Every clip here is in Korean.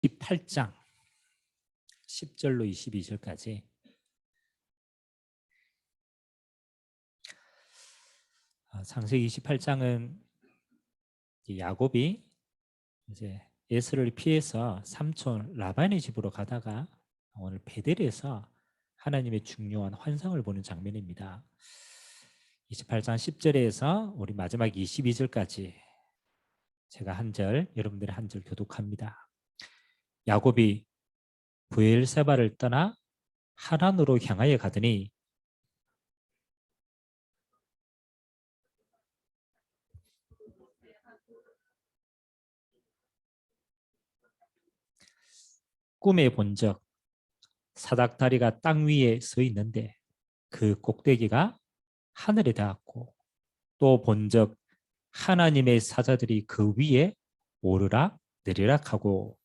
28장 10절로 22절까지 창세기 28장은 야곱이 이제 에서를 피해서 삼촌 라반의 집으로 가다가 오늘 베델에서 하나님의 중요한 환상을 보는 장면입니다. 28장 10절에서 우리 마지막 22절까지 제가 한 절, 여러분들의 한 절 교독합니다. 야곱이 브엘세바를 떠나 하란으로 향하여 가더니 꿈에 본적 사닥다리가 땅 위에 서 있는데 그 꼭대기가 하늘에 닿았고 또 본적 하나님의 사자들이 그 위에 오르락 내리락 하고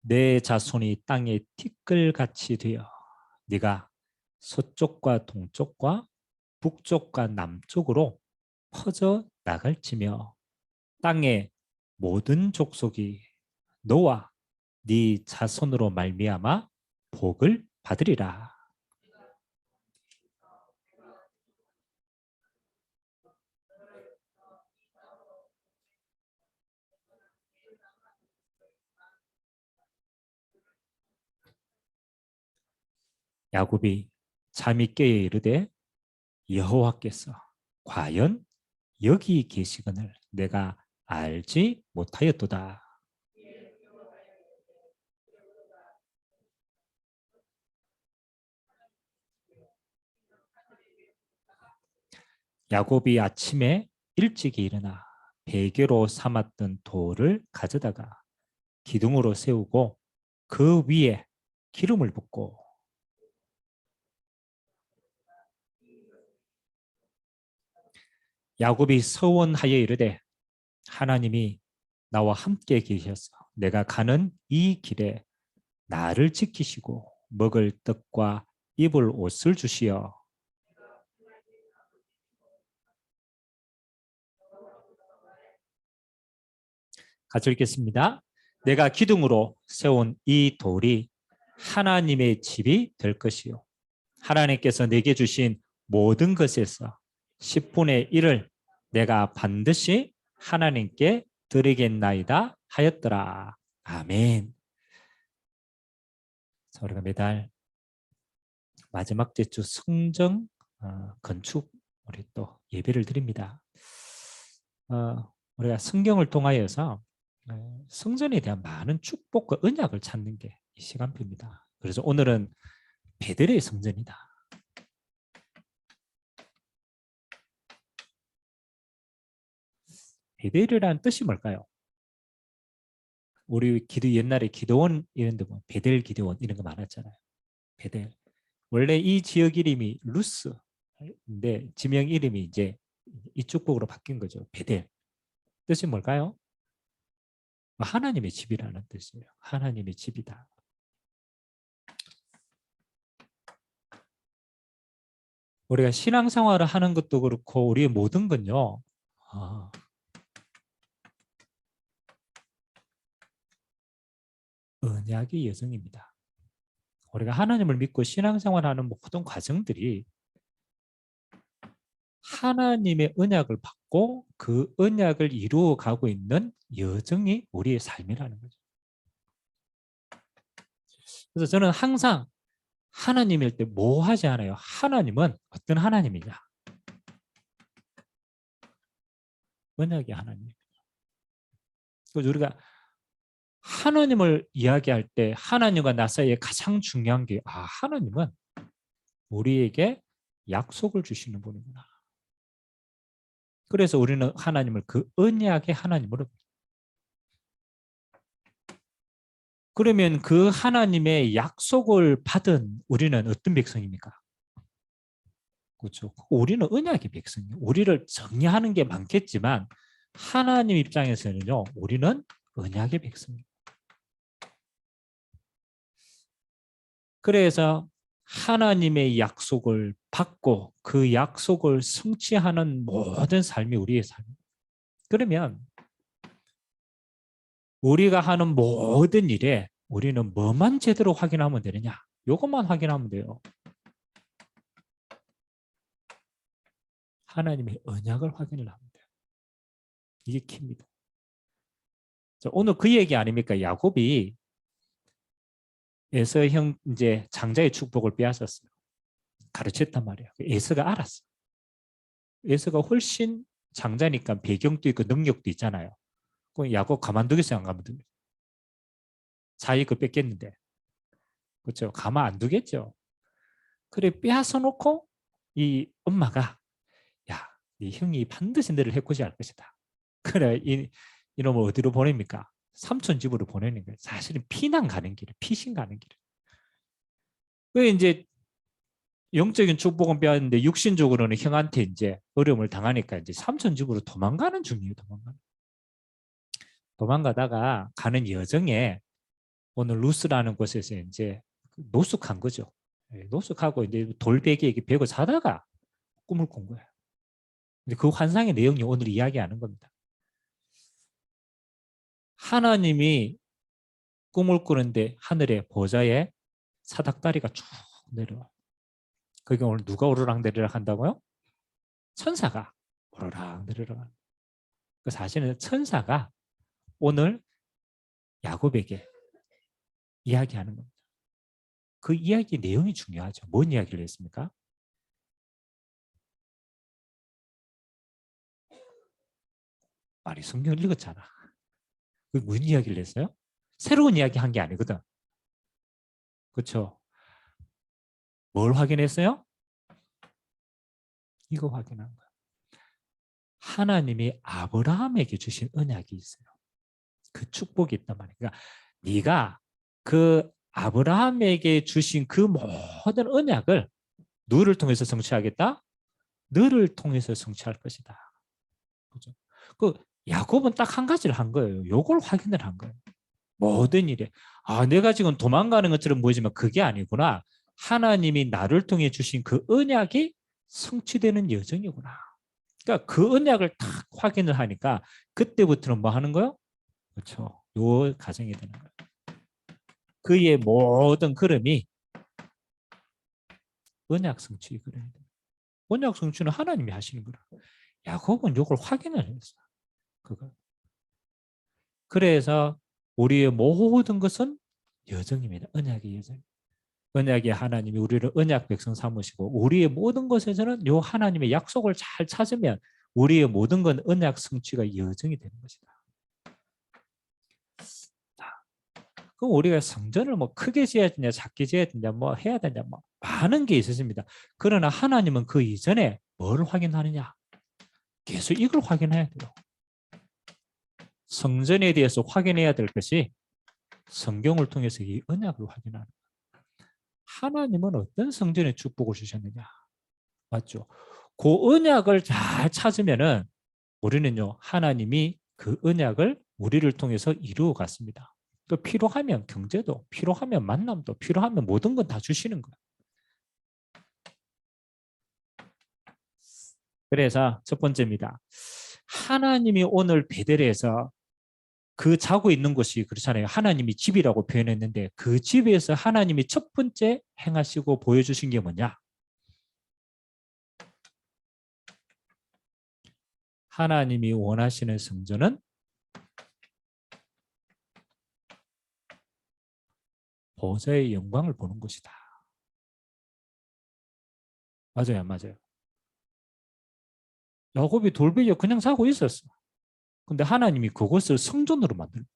내 자손이 땅에 티끌같이 되어 네가 서쪽과 동쪽과 북쪽과 남쪽으로 퍼져 나갈지며 땅의 모든 족속이 너와 네 자손으로 말미암아 복을 받으리라. 야곱이 잠이 깨어 이르되 여호와께서 과연 여기 계시거늘 내가 알지 못하였도다. 야곱이 아침에 일찍 일어나 베개로 삼았던 돌을 가져다가 기둥으로 세우고 그 위에 기름을 붓고 야곱이 서원하여 이르되 하나님이 나와 함께 계셔서 내가 가는 이 길에 나를 지키시고 먹을 떡과 입을 옷을 주시어 같이 읽겠습니다. 내가 기둥으로 세운 이 돌이 하나님의 집이 될 것이요 하나님께서 내게 주신 모든 것에서 10분의 1을 내가 반드시 하나님께 드리겠나이다 하였더라. 아멘. 자, 우리가 매달 마지막 주 성정 건축 우리 또 예배를 드립니다. 우리가 성경을 통하여서 성전에 대한 많은 축복과 언약을 찾는 게 이 시간표입니다. 그래서 오늘은 베델의 성전이다. 베델이라는 뜻이 뭘까요? 우리 옛날에 기도원 이런 데 보면 베델 기도원 이런 거 많았잖아요. 베델. 원래 이 지역 이름이 루스인데 지명 이름이 이제 이 축복으로 바뀐 거죠. 베델. 뜻이 뭘까요? 하나님의 집이라는 뜻이에요. 하나님의 집이다. 우리가 신앙생활을 하는 것도 그렇고 우리의 모든 건요. 언약의 여정입니다. 우리가 하나님을 믿고 신앙생활하는 모든 과정들이 하나님의 언약을 받고 그 언약을 이루어 가고 있는 여정이 우리의 삶이라는 거죠. 그래서 저는 항상 하나님일 때 뭐 하지 않아요? 하나님은 어떤 하나님이냐? 언약의 하나님입니다. 그래서 우리가 하나님을 이야기할 때 하나님과 나 사이에 가장 중요한 게 하나님은 우리에게 약속을 주시는 분이구나. 그래서 우리는 하나님을 그 언약의 하나님으로 그러면 그 하나님의 약속을 받은 우리는 어떤 백성입니까? 그렇죠. 우리는 언약의 백성이에요. 우리를 정리하는 게 많겠지만 하나님 입장에서는요. 우리는 언약의 백성입니다. 그래서 하나님의 약속을 받고 그 약속을 성취하는 모든 삶이 우리의 삶입니다. 그러면 우리가 하는 모든 일에 우리는 뭐만 제대로 확인하면 되느냐? 이것만 확인하면 돼요. 하나님의 언약을 확인을 하면 돼요. 이게 킵니다. 오늘 그 얘기 아닙니까? 야곱이 에서 형 이제 장자의 축복을 빼앗았어요. 가르쳤단 말이에요. 에서가 알았어. 에서가 훨씬 장자니까 배경도 있고 능력도 있잖아요. 그럼 야곱 가만두겠어요, 안 가만두겠어요? 자기 거 뺏겼는데, 그렇죠? 가만 안 두겠죠. 그래 빼앗아 놓고 이 엄마가 야, 이 형이 반드시 너를 해코지 할 것이다. 그래 이놈을 어디로 보냅니까? 삼촌 집으로 보내는 거예요. 사실은 피난 가는 길에 피신 가는 길에. 그 이제 영적인 축복은 빼앗는데 육신적으로는 형한테 이제 어려움을 당하니까 이제 삼촌 집으로 도망가는 중이에요. 도망가다가 가는 여정에 오늘 루스라는 곳에서 이제 노숙한 거죠. 노숙하고 이제 돌베개에 베고 자다가 꿈을 꾼 거예요. 그 환상의 내용이 오늘 이야기하는 겁니다. 하나님이 꿈을 꾸는데 하늘의 보좌에 사닥다리가 쭉 내려와. 그게 오늘 누가 오르락내리락 한다고요? 천사가 오르락내리락. 사실은 천사가 오늘 야곱에게 이야기하는 겁니다. 그 이야기 내용이 중요하죠. 뭔 이야기를 했습니까? 아니 성경을 읽었잖아. 그 무슨 이야기를 했어요? 새로운 이야기 한 게 아니거든. 그렇죠? 뭘 확인했어요? 이거 확인한 거야. 하나님이 아브라함에게 주신 언약이 있어요. 그 축복이 있단 말이야. 그러니까 네가 그 아브라함에게 주신 그 모든 언약을 누구를 통해서 성취하겠다? 너를 통해서 성취할 것이다. 그죠? 그 야곱은 딱 한 가지를 한 거예요. 요걸 확인을 한 거예요. 모든 일에 내가 지금 도망가는 것처럼 보이지만 그게 아니구나. 하나님이 나를 통해 주신 그 언약이 성취되는 여정이구나. 그러니까 그 언약을 딱 확인을 하니까 그때부터는 뭐 하는 거요? 그렇죠. 요 가정이 되는 거예요. 그의 모든 걸음이 언약 성취 그래야 돼요. 언약 성취는 하나님이 하시는 거라. 야곱은 이걸 확인을 했어. 그거. 그래서 우리의 모든 것은 여정입니다. 언약의 여정. 언약의 하나님이 우리를 언약 백성 삼으시고 우리의 모든 것에서는 요 하나님의 약속을 잘 찾으면 우리의 모든 건 언약 성취가 여정이 되는 것이다. 그럼 우리가 성전을 뭐 크게 지어야 되냐 작게 지어야 되냐 뭐 해야 되냐 뭐 많은 게 있었습니다. 그러나 하나님은 그 이전에 뭘 확인하느냐? 계속 이걸 확인해야 돼요. 성전에 대해서 확인해야 될 것이 성경을 통해서 이 언약을 확인하는 거예요. 하나님은 어떤 성전에 축복을 주셨느냐? 맞죠? 그 언약을 잘 찾으면은 우리는요 하나님이 그 언약을 우리를 통해서 이루어 갔습니다. 또 필요하면 경제도, 필요하면 만남도, 필요하면 모든 건 다 주시는 거예요. 그래서 첫 번째입니다. 하나님이 오늘 베델에서 그 자고 있는 곳이 그렇잖아요. 하나님이 집이라고 표현했는데 그 집에서 하나님이 첫 번째 행하시고 보여주신 게 뭐냐? 하나님이 원하시는 성전은 보좌의 영광을 보는 것이다. 맞아요, 안 맞아요? 야곱이 돌베개에 그냥 자고 있었어. 근데 하나님이 그곳을 성전으로 만들고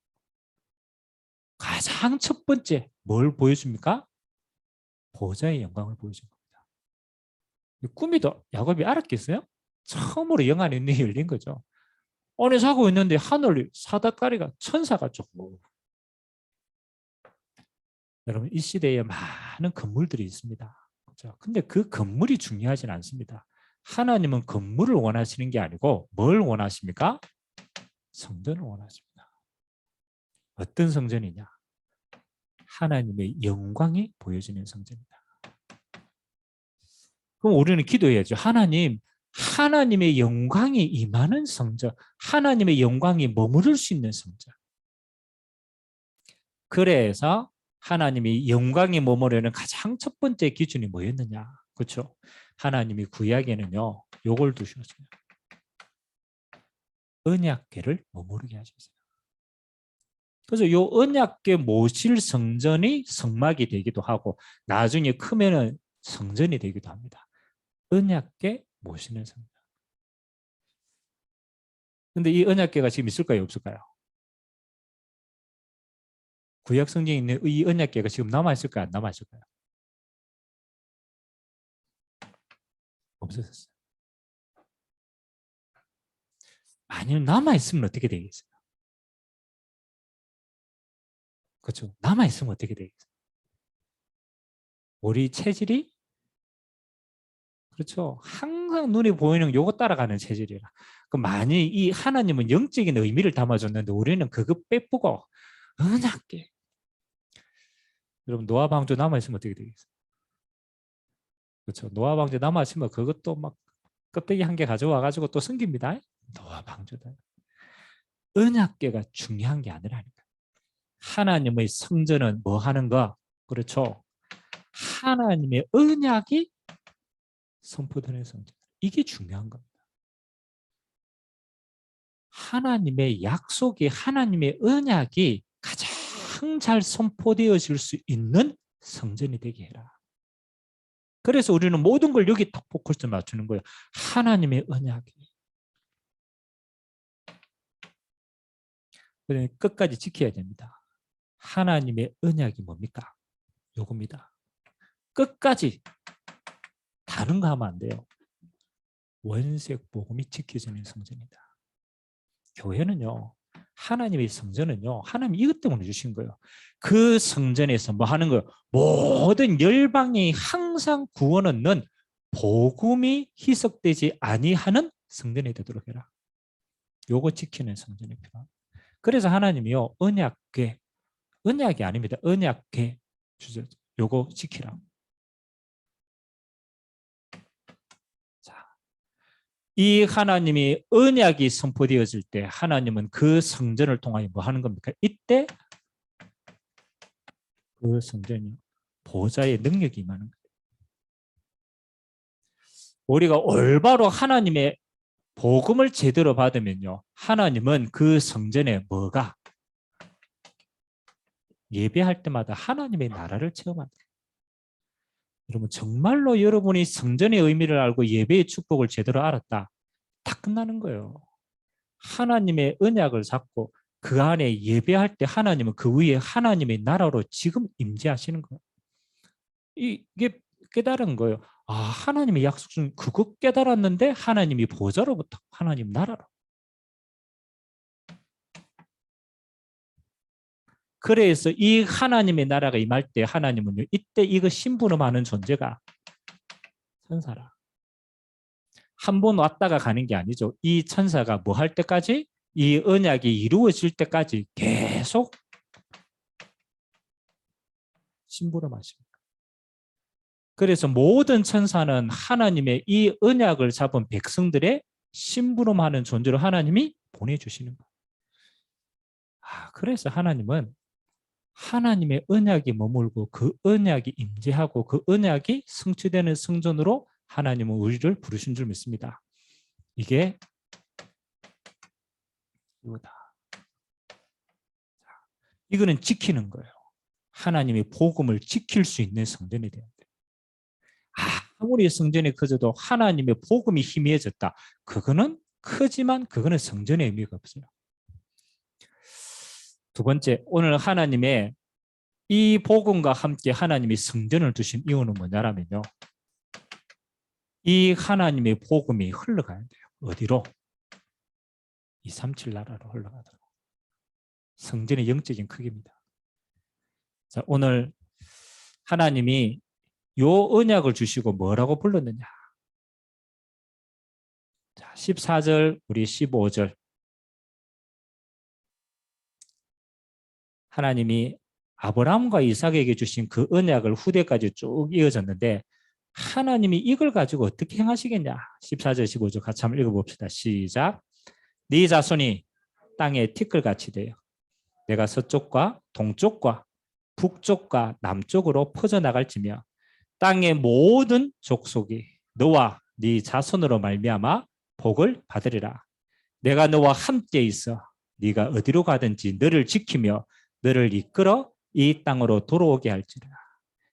가장 첫 번째 뭘 보여줍니까? 보좌의 영광을 보여준 겁니다. 꿈이도 야곱이 알았겠어요? 처음으로 영안의 눈이 열린 거죠. 오늘 자고 있는데 하늘 사다다리가 천사가 쭉. 여러분 이 시대에 많은 건물들이 있습니다. 그렇죠? 근데 그 건물이 중요하진 않습니다. 하나님은 건물을 원하시는 게 아니고 뭘 원하십니까? 성전을 원하십니다. 어떤 성전이냐? 하나님의 영광이 보여지는 성전이다. 그럼 우리는 기도해야죠. 하나님, 하나님의 영광이 임하는 성전, 하나님의 영광이 머무를 수 있는 성전. 그래서 하나님이 영광이 머무르는 가장 첫 번째 기준이 뭐였느냐? 그렇죠? 하나님이 구약에는요, 요걸 두셨어요. 언약궤를 머무르게 하셨어요. 그래서 요 언약궤 모실 성전이 성막이 되기도 하고 나중에 크면은 성전이 되기도 합니다. 언약궤 모시는 성전. 근데 이 언약궤가 지금 있을까요, 없을까요? 구약 성경에 있는 이 언약궤가 지금 남아 있을까요, 안 남아 있을까요? 없어졌어요. 만약 남아 있으면 어떻게 되겠어요? 그렇죠. 남아 있으면 어떻게 되겠어요? 우리 체질이 그렇죠. 항상 눈에 보이는 요거 따라가는 체질이라. 그 만약 이 하나님은 영적인 의미를 담아줬는데 우리는 그거 빼쁘고 은하게. 여러분 노아 방주 남아 있으면 어떻게 되겠어요? 그렇죠. 노아 방주 남아 있으면 그것도 막 껍데기 한 개 가져와 가지고 또 숨깁니다. 노아 방주다. 은하계가 중요한 게 아니라니까. 하나님의 성전은 뭐 하는 거? 그렇죠. 하나님의 언약이 선포되는 성전. 이게 중요한 겁니다. 하나님의 약속이 하나님의 언약이 가장 잘 선포되어질 수 있는 성전이 되게 해라. 그래서 우리는 모든 걸 여기 딱 포커스 맞추는 거예요. 하나님의 언약이. 끝까지 지켜야 됩니다. 하나님의 언약이 뭡니까? 요겁니다. 끝까지 다른 거 하면 안 돼요. 원색 복음이 지켜지는 성전이다. 교회는요. 하나님의 성전은요. 하나님 이것 때문에 주신 거예요. 그 성전에서 뭐 하는 거예요? 모든 열방이 항상 구원 얻는 복음이 희석되지 아니하는 성전이 되도록 해라. 요거 지키는 성전이 필요합니다. 그래서 하나님이요. 언약궤, 언약이 아닙니다. 언약궤 주죠. 요거 지키라. 이 하나님이 언약이 선포되어질 때 하나님은 그 성전을 통하여 뭐 하는 겁니까? 이때 그 성전이 보좌의 능력이 임하는 거예요. 우리가 올바로 하나님의 복음을 제대로 받으면요. 하나님은 그 성전에 뭐가? 예배할 때마다 하나님의 나라를 체험한다. 여러분 정말로 여러분이 성전의 의미를 알고 예배의 축복을 제대로 알았다. 다 끝나는 거예요. 하나님의 언약을 잡고 그 안에 예배할 때 하나님은 그 위에 하나님의 나라로 지금 임재하시는 거예요. 이게 깨달은 거예요. 아, 하나님의 약속 중 그거 깨달았는데 하나님이 보좌로부터 하나님 나라로. 그래서 이 하나님의 나라가 임할 때 하나님은요. 이때 이거 심부름하는 존재가 천사라. 한 번 왔다가 가는 게 아니죠. 이 천사가 뭐 할 때까지? 이 언약이 이루어질 때까지 계속 심부름하십니다. 그래서 모든 천사는 하나님의 이 언약을 잡은 백성들의 심부름하는 존재로 하나님이 보내주시는 거예요. 그래서 하나님은 하나님의 언약이 머물고 그 언약이 임재하고 그 언약이 성취되는 성전으로 하나님은 우리를 부르신 줄 믿습니다. 이게 이거다. 이거는 지키는 거예요. 하나님의 복음을 지킬 수 있는 성전이 돼야 돼요. 아무리 성전이 커져도 하나님의 복음이 희미해졌다. 그거는 크지만 그거는 성전의 의미가 없어요. 두 번째, 오늘 하나님의 이 복음과 함께 하나님이 성전을 두신 이유는 뭐냐라면요. 이 하나님의 복음이 흘러가야 돼요. 어디로? 237 나라로 흘러가도록. 성전의 영적인 크기입니다. 자, 오늘 하나님이 요 언약을 주시고 뭐라고 불렀느냐? 자, 14절, 우리 15절. 하나님이 아브라함과 이삭에게 주신 그 언약을 후대까지 쭉 이어졌는데 하나님이 이걸 가지고 어떻게 행하시겠냐. 14절 15절 같이 한번 읽어봅시다. 시작. 네 자손이 땅에 티끌같이 되어 내가 서쪽과 동쪽과 북쪽과 남쪽으로 퍼져나갈지며 땅의 모든 족속이 너와 네 자손으로 말미암아 복을 받으리라. 내가 너와 함께 있어 네가 어디로 가든지 너를 지키며 너를 이끌어 이 땅으로 돌아오게 할지라.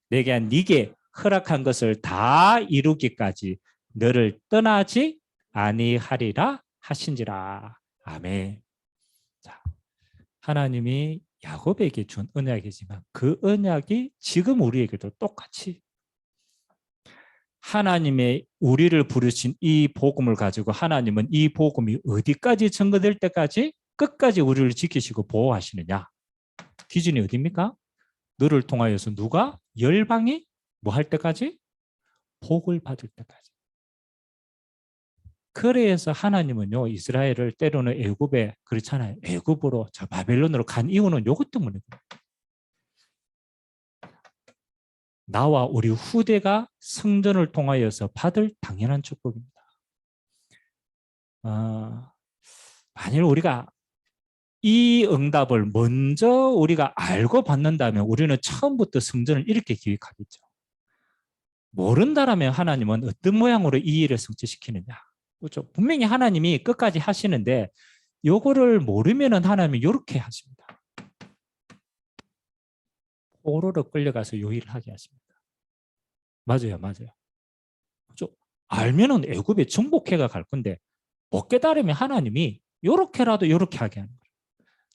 내가 네게 허락한 것을 다 이루기까지 너를 떠나지 아니하리라 하신지라. 아멘. 자, 하나님이 야곱에게 준 언약이지만 그 언약이 지금 우리에게도 똑같이 하나님의 우리를 부르신 이 복음을 가지고 하나님은 이 복음이 어디까지 증거될 때까지 끝까지 우리를 지키시고 보호하시느냐. 기준이 어디입니까? 너를 통하여서 누가 열방이 뭐 할 때까지? 복을 받을 때까지. 그래서 하나님은요 이스라엘을 때로는 애굽에 그렇잖아요. 애굽으로 저 바벨론으로 간 이유는 이것 때문에 나와 우리 후대가 성전을 통하여서 받을 당연한 축복입니다. 만일 우리가 이 응답을 먼저 우리가 알고 받는다면 우리는 처음부터 성전을 이렇게 기획하겠죠. 모른다라면 하나님은 어떤 모양으로 이 일을 성취시키느냐. 그렇죠? 분명히 하나님이 끝까지 하시는데 요거를 모르면 하나님이 이렇게 하십니다. 포로로 끌려가서 요 일을 하게 하십니다. 맞아요. 그렇죠? 알면은 애굽에 정복해가 갈 건데 못 깨달으면 하나님이 요렇게라도 요렇게 하게 하는 거예요.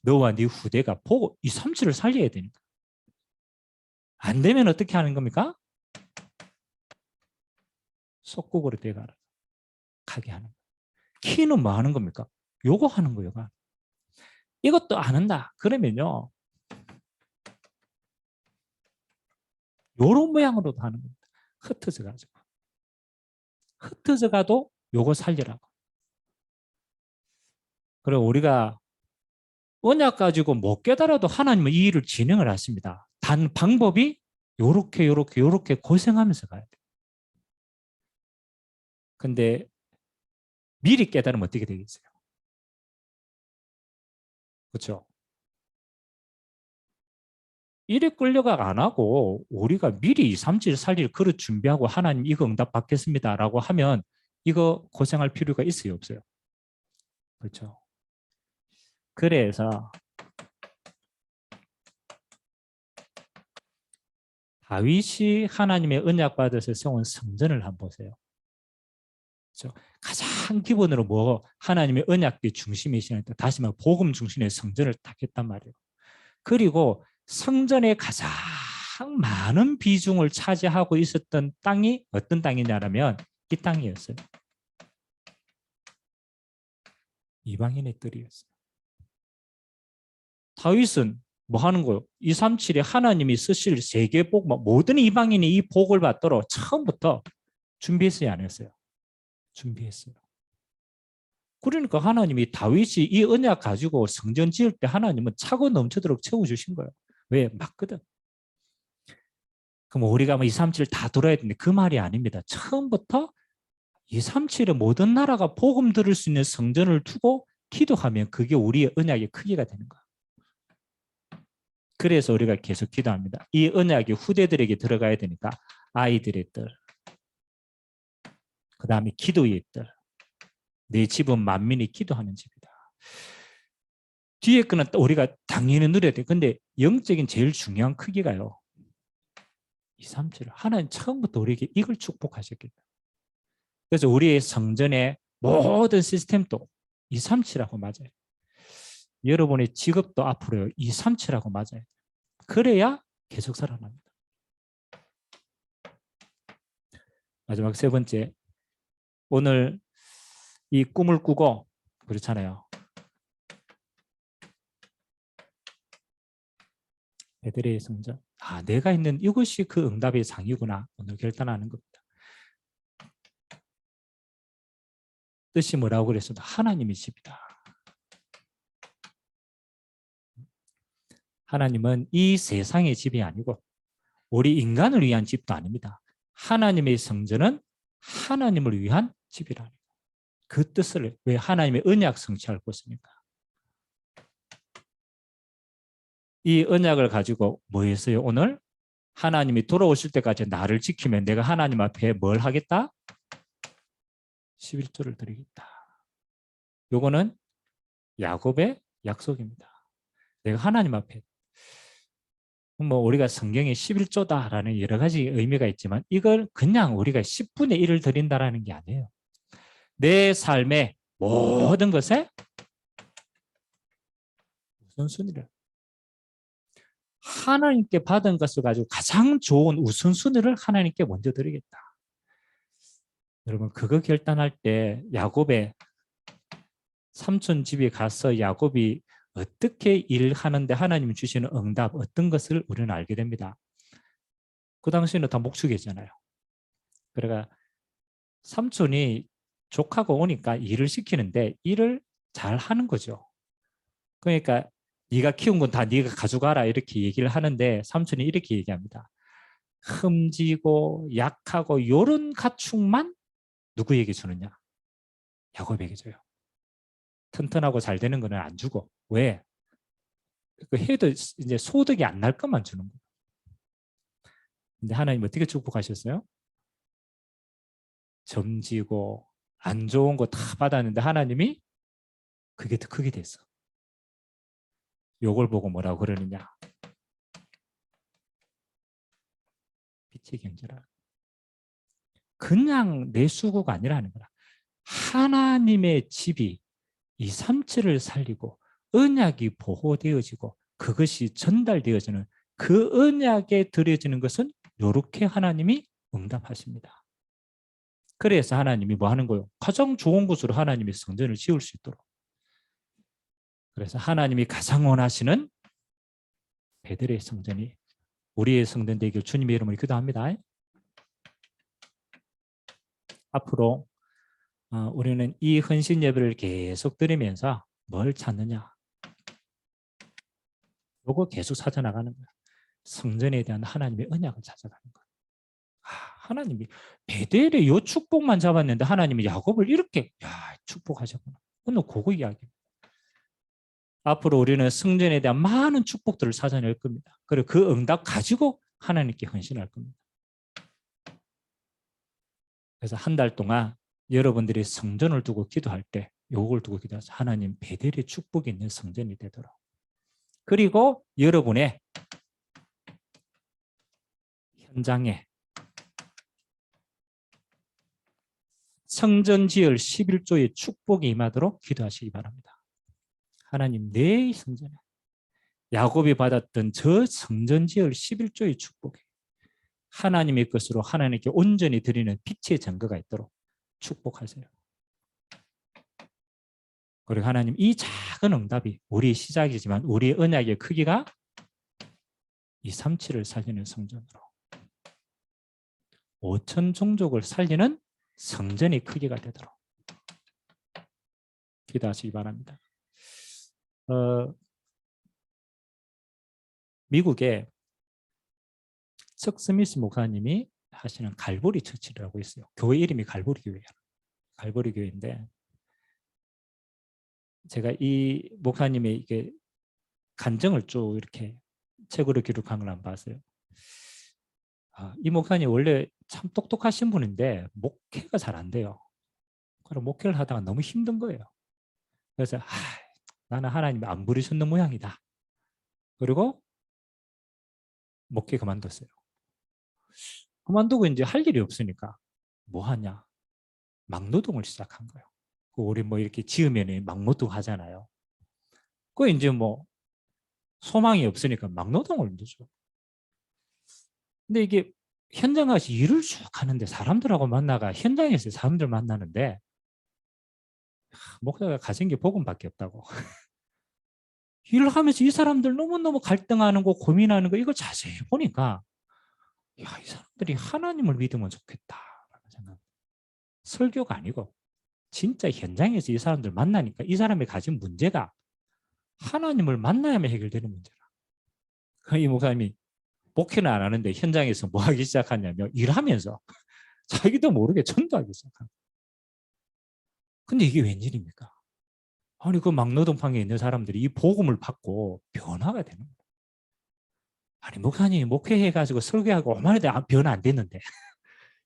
너와 네 후대가 보고 이 삼치를 살려야 되니까. 안 되면 어떻게 하는 겁니까? 속국으로 돼가라. 가게 하는 거예요. 키는 뭐 하는 겁니까? 요거 하는 거예요. 이것도 안 한다. 그러면요. 요런 모양으로도 하는 겁니다. 흩어져 가지고. 흩어져 가도 요거 살리라고. 그리고 우리가 언약 가지고 못 깨달아도 하나님은 이 일을 진행을 하십니다. 단 방법이 요렇게 고생하면서 가야 돼요. 근데 미리 깨달으면 어떻게 되겠어요? 그렇죠? 이래 끌려가 안 하고 우리가 미리 2, 3일 살릴 그릇 준비하고 하나님 이거 응답 받겠습니다라고 하면 이거 고생할 필요가 있어요, 없어요? 그렇죠? 그래서 다윗이 하나님의 언약 받아서 세운 성전을 한번 보세요. 그렇죠? 가장 기본으로 뭐 하나님의 언약의 중심이시니까 다시 말해 복음 중심의 성전을 딱 했단 말이에요. 그리고 성전의 가장 많은 비중을 차지하고 있었던 땅이 어떤 땅이냐면 이 땅이었어요. 이방인의 뜰이었어요. 다윗은 뭐 하는 거예요? 237에 하나님이 쓰실 세계 복, 모든 이방인이 이 복을 받도록 처음부터 준비했어요, 안 했어요? 준비했어요. 그러니까 하나님이 다윗이 이 언약 가지고 성전 지을 때 하나님은 차고 넘치도록 채워주신 거예요. 왜? 맞거든. 그럼 우리가 뭐 237 다 돌아야 되는데 그 말이 아닙니다. 처음부터 237의 모든 나라가 복음 들을 수 있는 성전을 두고 기도하면 그게 우리의 언약의 크기가 되는 거예요. 그래서 우리가 계속 기도합니다. 이 언약이 후대들에게 들어가야 되니까 아이들의 뜰, 그 다음에 기도의 뜰, 내 집은 만민이 기도하는 집이다. 뒤에 거는 우리가 당연히 누려야 돼. 근데 영적인 제일 중요한 크기가요. 237. 하나님 처음부터 우리에게 이걸 축복하셨겠다. 그래서 우리의 성전의 모든 시스템도 237하고 맞아요. 여러분의 직업도 앞으로 237하고 맞아요. 그래야 계속 살아납니다. 마지막 세 번째. 오늘 이 꿈을 꾸고 그렇잖아요. 베들레헴 성전. 내가 있는 이것이 그 응답의 장이구나. 오늘 결단하는 겁니다. 뜻이 뭐라고 그랬습니다. 하나님의 집이다. 하나님은 이 세상의 집이 아니고 우리 인간을 위한 집도 아닙니다. 하나님의 성전은 하나님을 위한 집이라는 그 뜻을 왜 하나님의 언약 성취할 것입니까? 이 언약을 가지고 뭐 했어요? 오늘 하나님이 돌아오실 때까지 나를 지키면 내가 하나님 앞에 뭘 하겠다? 11조를 드리겠다. 요거는 야곱의 약속입니다. 내가 하나님 앞에 뭐 우리가 성경에 11조다라는 여러 가지 의미가 있지만 이걸 그냥 우리가 10분의 1을 드린다라는 게 아니에요. 내 삶의 모든 것에 우선순위를 하나님께 받은 것을 가지고 가장 좋은 우선순위를 하나님께 먼저 드리겠다. 여러분 그거 결단할 때 야곱의 삼촌 집에 가서 야곱이 어떻게 일하는데 하나님이 주시는 응답 어떤 것을 우리는 알게 됩니다. 그 당시에는 다 목축이잖아요. 그러니까 삼촌이 조카가 오니까 일을 시키는데 일을 잘 하는 거죠. 그러니까 네가 키운 건 다 네가 가져가라 이렇게 얘기를 하는데 삼촌이 이렇게 얘기합니다. 흠지고 약하고 요런 가축만 누구에게 주느냐? 야곱에게 줘요. 튼튼하고 잘 되는 거는 안 주고. 왜? 그 해도 이제 소득이 안 날 것만 주는 거예요. 근데 하나님 어떻게 축복하셨어요? 점지고 안 좋은 거 다 받았는데 하나님이 그게 더 크게 됐어. 요걸 보고 뭐라고 그러느냐? 빛의 경제라. 그냥 내 수고가 아니라는 거라. 하나님의 집이 이 삼체를 살리고 언약이 보호되어지고 그것이 전달되어지는 그 언약에 드려지는 것은 이렇게 하나님이 응답하십니다. 그래서 하나님이 뭐 하는 거예요? 가장 좋은 곳으로 하나님의 성전을 지을 수 있도록. 그래서 하나님이 가장 원하시는 베들의 성전이 우리의 성전 되길 주님의 이름으로 기도합니다. 앞으로 우리는 이 헌신 예배를 계속 드리면서 뭘 찾느냐? 요거 계속 찾아나가는 거야. 성전에 대한 하나님의 언약을 찾아가는 거야. 하나님이 베델의 요 축복만 잡았는데 하나님이 야곱을 이렇게 축복하셨구나. 오늘 그거 이야기입니다. 앞으로 우리는 성전에 대한 많은 축복들을 찾아낼 겁니다. 그리고 그 응답 가지고 하나님께 헌신할 겁니다. 그래서 한 달 동안 여러분들이 성전을 두고 기도할 때 요걸 두고 기도하세요. 하나님 베델의 축복이 있는 성전이 되도록. 그리고 여러분의 현장에 성전 지을 11조의 축복이 임하도록 기도하시기 바랍니다. 하나님 내 성전에 야곱이 받았던 저 성전 지을 11조의 축복에 하나님의 것으로 하나님께 온전히 드리는 빛의 증거가 있도록 축복하세요. 그리고 하나님 이 작은 응답이 우리의 시작이지만 우리의 언약의 크기가 이 삼치를 살리는 성전으로 5천 종족을 살리는 성전의 크기가 되도록 기도하시기 바랍니다. 미국에 척 스미스 목사님이 하시는 갈보리 처치라고 있어요. 교회 이름이 갈보리 교회예요. 갈보리 교회인데 제가 이 목사님의 이게 간증을 쭉 이렇게 책으로 기록한 걸 안 봤어요. 이 목사님 원래 참 똑똑하신 분인데 목회가 잘 안 돼요. 그럼 목회를 하다가 너무 힘든 거예요. 그래서 나는 하나님이 안 부르셨는 모양이다. 그리고 목회 그만뒀어요. 그만두고 이제 할 일이 없으니까 뭐 하냐? 막노동을 시작한 거예요. 우리 뭐 이렇게 지으면 막노동 하잖아요. 그 이제 뭐 소망이 없으니까 막노동을 넣죠. 근데 이게 현장 가서 일을 쭉 하는데 사람들하고 만나가 현장에서 사람들 만나는데 목사가 가진 게 복음밖에 없다고. 일을 하면서 이 사람들 너무너무 갈등하는 거 고민하는 거 이거 자세히 보니까 이 사람들이 하나님을 믿으면 좋겠다라는 생각. 설교가 아니고 진짜 현장에서 이 사람들 만나니까 이 사람이 가진 문제가 하나님을 만나야만 해결되는 문제라. 이 목사님이 목회는 안 하는데 현장에서 뭐 하기 시작하냐면 일하면서 자기도 모르게 전도하기 시작한. 근데 이게 웬일입니까? 아니 그 막노동방에 있는 사람들이 이 복음을 받고 변화가 되는 거예요. 아니 목사님이 목회해가지고 설교하고 얼마나 변화 안 됐는데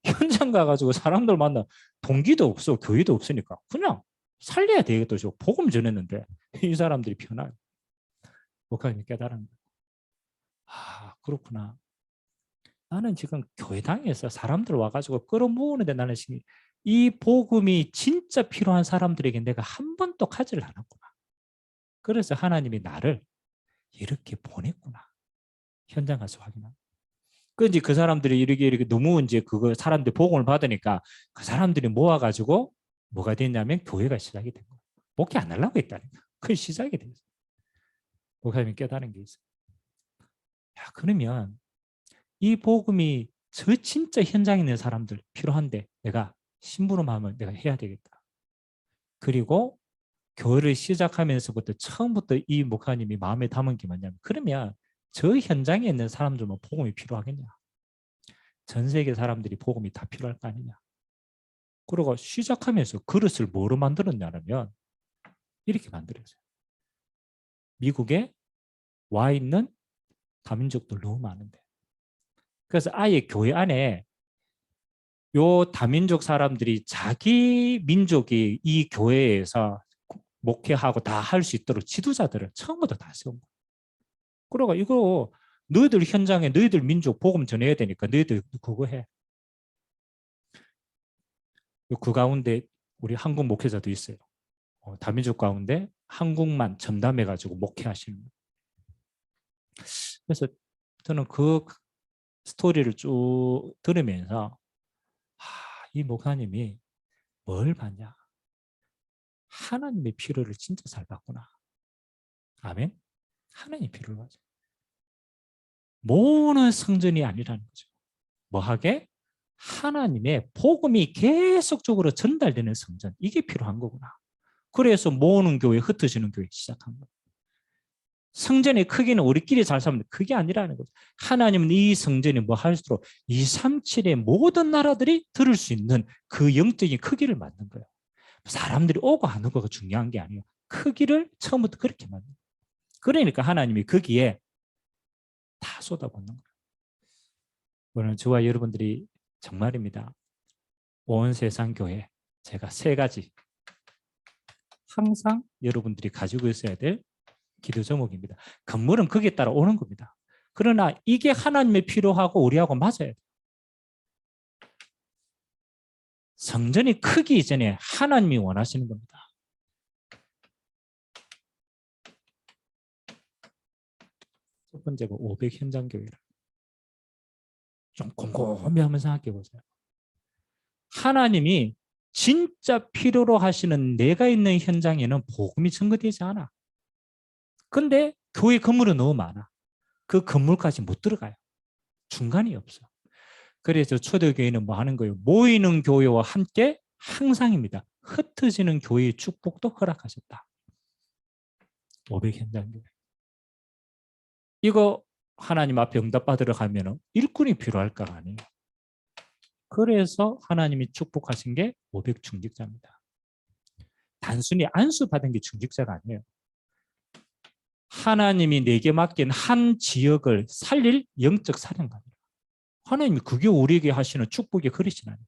현장 가가지고 사람들 만나 동기도 없어 교회도 없으니까 그냥 살려야 되겠다. 복음 전했는데 이 사람들이 변화. 목사님이 깨달은 거예요. 아 그렇구나. 나는 지금 교회당에서 사람들 와가지고 끌어모으는데 나는 지금 이 복음이 진짜 필요한 사람들에게 내가 한 번도 가지를 않았구나. 그래서 하나님이 나를 이렇게 보냈구나. 현장 가서 확인하고. 이제 그 사람들이 이렇게 너무 이제 그거 사람들 복음을 받으니까 그 사람들이 모아가지고 뭐가 됐냐면 교회가 시작이 된 거예요. 목회 안 하려고 했다니까. 그 시작이 됐어요. 목사님이 깨달은 게 있어요. 야, 그러면 이 복음이 저 진짜 현장에 있는 사람들 필요한데 내가 심부름하면 내가 해야 되겠다. 그리고 교회를 시작하면서부터 처음부터 이 목사님이 마음에 담은 게 뭐냐면 그러면 저 현장에 있는 사람들만 복음이 필요하겠냐. 전 세계 사람들이 복음이 다 필요할 거 아니냐. 그리고 시작하면서 그릇을 뭐로 만들었냐면 이렇게 만들었어요. 미국에 와 있는 다민족들 너무 많은데. 그래서 아예 교회 안에 요 다민족 사람들이 자기 민족이 이 교회에서 목회하고 다 할 수 있도록 지도자들을 처음부터 다 세운 거예요. 그러고 이거 너희들 현장에 너희들 민족 복음 전해야 되니까 너희들 그거 해. 그 가운데 우리 한국 목회자도 있어요. 다민족 가운데 한국만 전담해가지고 목회하시는 거예요. 그래서 저는 그 스토리를 쭉 들으면서 이 목사님이 뭘 봤냐? 하나님의 필요를 진짜 잘 봤구나. 아멘? 하나님의 필요를 봤죠. 모든 성전이 아니라는 거죠. 뭐하게? 하나님의 복음이 계속적으로 전달되는 성전. 이게 필요한 거구나. 그래서 모으는 교회, 흩어지는 교회 시작한 거예요. 성전의 크기는 우리끼리 잘 살면 그게 아니라는 거죠. 하나님은 이 성전이 뭐 할수록 237의 모든 나라들이 들을 수 있는 그 영적인 크기를 만든 거예요. 사람들이 오고 안 오고가 중요한 게 아니에요. 크기를 처음부터 그렇게 만든 거예요. 그러니까 하나님이 거기에 다 쏟아붓는 거예요. 오늘 저와 여러분들이 정말입니다. 온 세상 교회 제가 3가지 항상 여러분들이 가지고 있어야 될 기도 제목입니다. 건물은 거기에 따라 오는 겁니다. 그러나 이게 하나님의 필요하고 우리하고 맞아야 돼요. 성전이 크기 이전에 하나님이 원하시는 겁니다. 첫 번째가 500 현장교회라. 좀 곰곰이 한번 생각해 보세요. 하나님이 진짜 필요로 하시는 내가 있는 현장에는 복음이 증거되지 않아. 근데 교회 건물은 너무 많아. 그 건물까지 못 들어가요. 중간이 없어. 그래서 초대교회는 뭐 하는 거예요? 모이는 교회와 함께 항상입니다. 흩어지는 교회의 축복도 허락하셨다. 500 현장교회. 이거 하나님 앞에 응답받으러 가면 일꾼이 필요할 거 아니에요. 그래서 하나님이 축복하신 게 500 중직자입니다. 단순히 안수받은 게 중직자가 아니에요. 하나님이 내게 맡긴 한 지역을 살릴 영적 사령관이에요. 하나님이 그게 우리에게 하시는 축복의 그릇이 아니에요.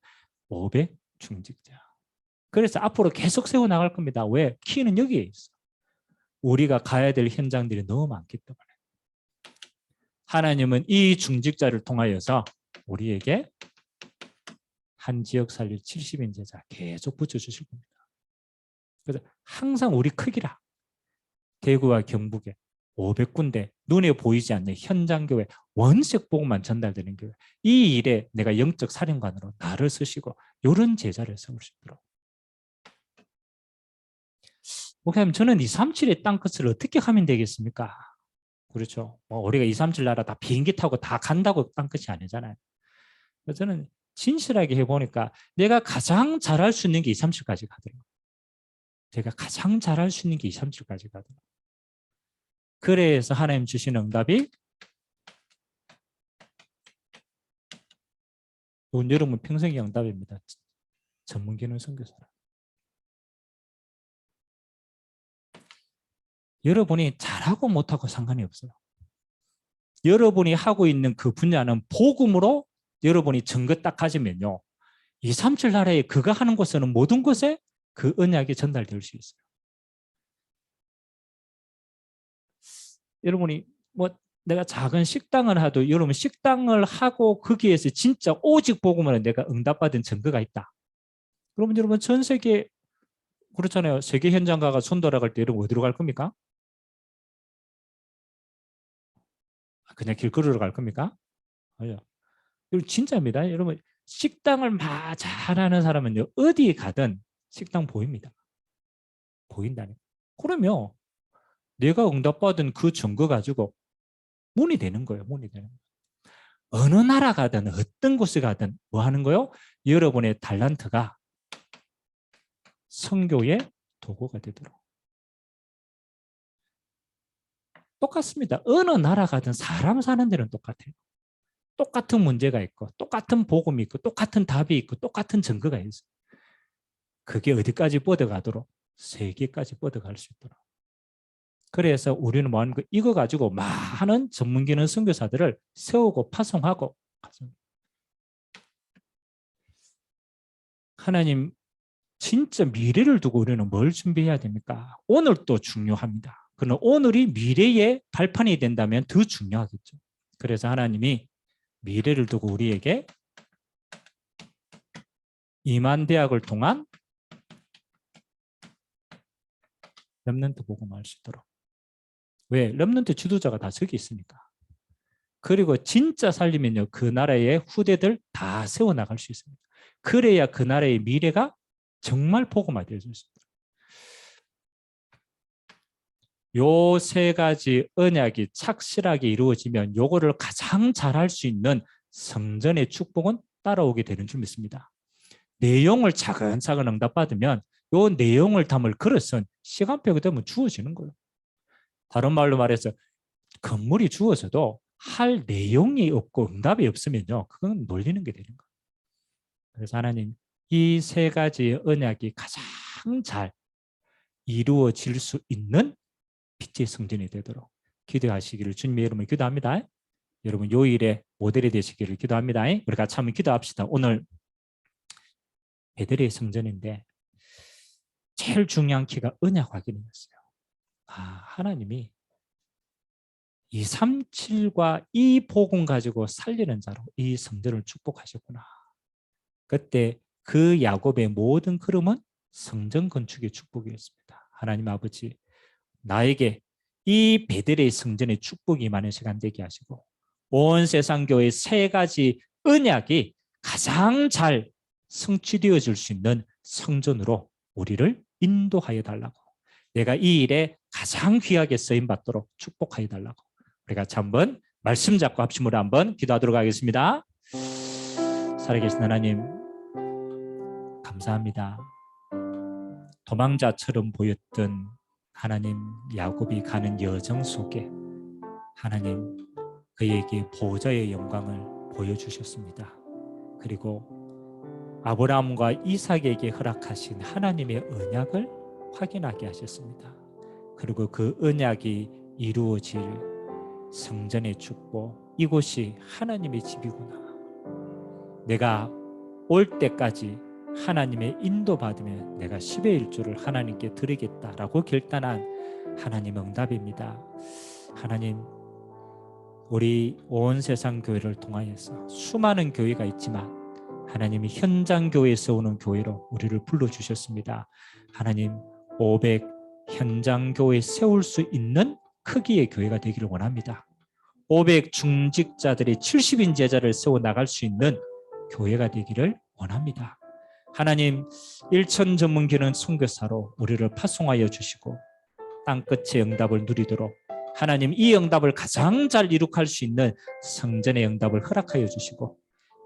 500 중직자. 그래서 앞으로 계속 세워나갈 겁니다. 왜? 키는 여기에 있어. 우리가 가야 될 현장들이 너무 많기 때문에. 하나님은 이 중직자를 통하여서 우리에게 한 지역 살릴 70인 제자 계속 붙여주실 겁니다. 그래서 항상 우리 크기라. 대구와 경북에 500군데 눈에 보이지 않는 현장교회 원색 복음만 전달되는 교회. 이 일에 내가 영적 사령관으로 나를 쓰시고 이런 제자를 세울 수 있도록. 목사님 저는 237의 땅끝을 어떻게 하면 되겠습니까? 그렇죠. 우리가 237 나라 다 비행기 타고 다 간다고 땅끝이 아니잖아요. 그래서 저는 진실하게 해보니까 내가 가장 잘할 수 있는 게 237까지 가더라고요. 제가 가장 잘할 수 있는 게 237까지 가더라고요. 그래서 하나님 주신 응답이 이건 여러분 평생의 응답입니다. 전문기능 선교사라. 여러분이 잘하고 못하고 상관이 없어요. 여러분이 하고 있는 그 분야는 복음으로 여러분이 증거 딱 가지면요. 237 나라에 그가 하는 곳에는 모든 곳에 그 언약이 전달될 수 있어요. 여러분이 뭐 내가 작은 식당을 하도 여러분 식당을 하고 거기에서 진짜 오직 복음으로 내가 응답받은 증거가 있다. 그러면 여러분 전 세계 그렇잖아요. 세계 현장 가가 손 돌아갈 때 여러분 어디로 갈 겁니까? 그냥 길 걸으러 갈 겁니까? 아니요. 여러분 진짜입니다. 여러분 식당을 막 잘하는 사람은요. 어디 가든 식당 보입니다. 보인다는. 그러면 내가 응답받은 그 증거 가지고 문이 되는 거예요. 문이 되는 거예요. 어느 나라 가든 어떤 곳에 가든 뭐 하는 거요? 여러분의 달란트가 선교의 도구가 되도록. 똑같습니다. 어느 나라 가든 사람 사는 데는 똑같아요. 똑같은 문제가 있고 똑같은 복음이 있고 똑같은 답이 있고 똑같은 증거가 있어요. 그게 어디까지 뻗어가도록 세계까지 뻗어갈 수 있도록. 그래서 우리는 뭐 하는 거 이거 가지고 많은 전문기능 선교사들을 세우고 파송하고 하나님 진짜 미래를 두고 우리는 뭘 준비해야 됩니까? 오늘도 중요합니다. 그러나 오늘이 미래의 발판이 된다면 더 중요하겠죠. 그래서 하나님이 미래를 두고 우리에게 이만대학을 통한 렘넌트 복음을 할 수 있도록. 왜? 렘넌트 지도자가 다 저기 있으니까. 그리고 진짜 살리면요. 그 나라의 후대들 다 세워나갈 수 있습니다. 그래야 그 나라의 미래가 정말 복음화될 수 있습니다. 요 세 가지 언약이 착실하게 이루어지면 요거를 가장 잘할 수 있는 성전의 축복은 따라오게 되는 줄 믿습니다. 내용을 차근차근 응답받으면 요 내용을 담을 그릇은 시간표가 되면 주어지는 거예요. 다른 말로 말해서 건물이 주어져도 할 내용이 없고 응답이 없으면요. 그건 놀리는 게 되는 거예요. 그래서 하나님 이 세 가지 언약이 가장 잘 이루어질 수 있는 빛의 성전이 되도록 기도하시기를 주님의 이름으로 기도합니다. 여러분 요일에 모델이 되시기를 기도합니다. 우리 같이 한번 기도합시다. 오늘 베들레헴 성전인데 제일 중요한 키가 언약 확인이었어요. 하나님이 237과 이 복음 가지고 살리는 자로 이 성전을 축복하셨구나. 그때 그 야곱의 모든 걸음은 성전 건축의 축복이었습니다. 하나님 아버지 나에게 이 베들레헴 성전의 축복이 많은 시간 되게 하시고 온 세상 교회 세 가지 언약이 가장 잘 성취되어질 수 있는 성전으로 우리를 인도하여 달라고. 내가 이 일에 가장 귀하게 쓰임받도록 축복하여 달라고. 우리가 한번 말씀 잡고 합심으로 한번 기도하도록 하겠습니다. 살아계신 하나님 감사합니다. 도망자처럼 보였던 하나님 야곱이 가는 여정 속에 하나님 그에게 보좌의 영광을 보여주셨습니다. 그리고 아브라함과 이삭에게 허락하신 하나님의 언약을 확인하게 하셨습니다. 그리고 그 언약이 이루어질 성전의 축복, 이곳이 하나님의 집이구나. 내가 올 때까지 하나님의 인도받으면 내가 10의 1조를 하나님께 드리겠다라고 결단한 하나님 응답입니다. 하나님 우리 온 세상 교회를 통하여서 수많은 교회가 있지만 하나님이 현장 교회에 세우는 교회로 우리를 불러주셨습니다. 하나님 500 현장 교회 세울 수 있는 크기의 교회가 되기를 원합니다. 500 중직자들이 70인 제자를 세워 나갈 수 있는 교회가 되기를 원합니다. 하나님 1천 전문기능 선교사로 우리를 파송하여 주시고 땅끝의 응답을 누리도록 하나님 이 응답을 가장 잘 이룩할 수 있는 성전의 응답을 허락하여 주시고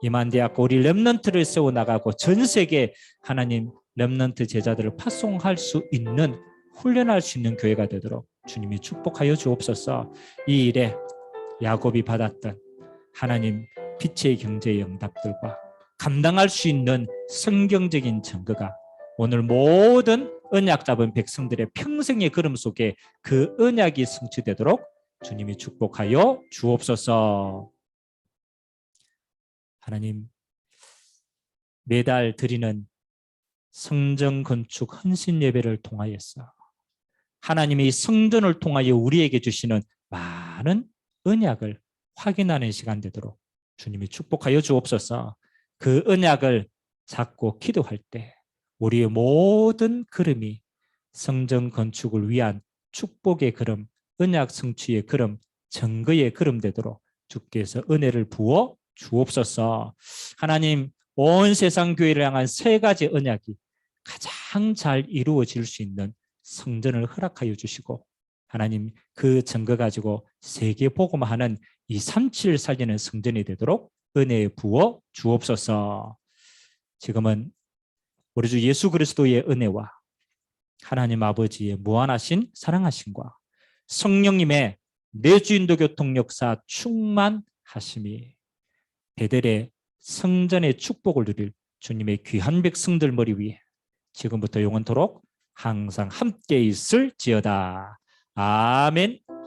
이만대학교 우리 렘넌트를 세워나가고 전 세계 하나님 렘넌트 제자들을 파송할 수 있는 훈련할 수 있는 교회가 되도록 주님이 축복하여 주옵소서. 이 일에 야곱이 받았던 하나님 빛의 경제의 응답들과 감당할 수 있는 성경적인 증거가 오늘 모든 언약 잡은 백성들의 평생의 걸음 속에 그 언약이 성취되도록 주님이 축복하여 주옵소서. 하나님, 매달 드리는 성전 건축 헌신 예배를 통하여서 하나님이 성전을 통하여 우리에게 주시는 많은 언약을 확인하는 시간 되도록 주님이 축복하여 주옵소서. 그 언약을 잡고 기도할 때 우리의 모든 걸음이 성전 건축을 위한 축복의 걸음, 언약 성취의 걸음, 증거의 걸음 되도록 주께서 은혜를 부어 주옵소서. 하나님, 온 세상 교회를 향한 세 가지 언약이 가장 잘 이루어질 수 있는 성전을 허락하여 주시고 하나님 그 증거 가지고 세계 복음화하는 237 살리는 성전이 되도록 은혜 부어 주옵소서. 지금은 우리 주 예수 그리스도의 은혜와 하나님 아버지의 무한하신 사랑하심과 성령님의 내주인도 교통 역사 충만하심이 베델의 성전의 축복을 누릴 주님의 귀한 백성들 머리 위에 지금부터 영원토록 항상 함께 있을지어다. 아멘.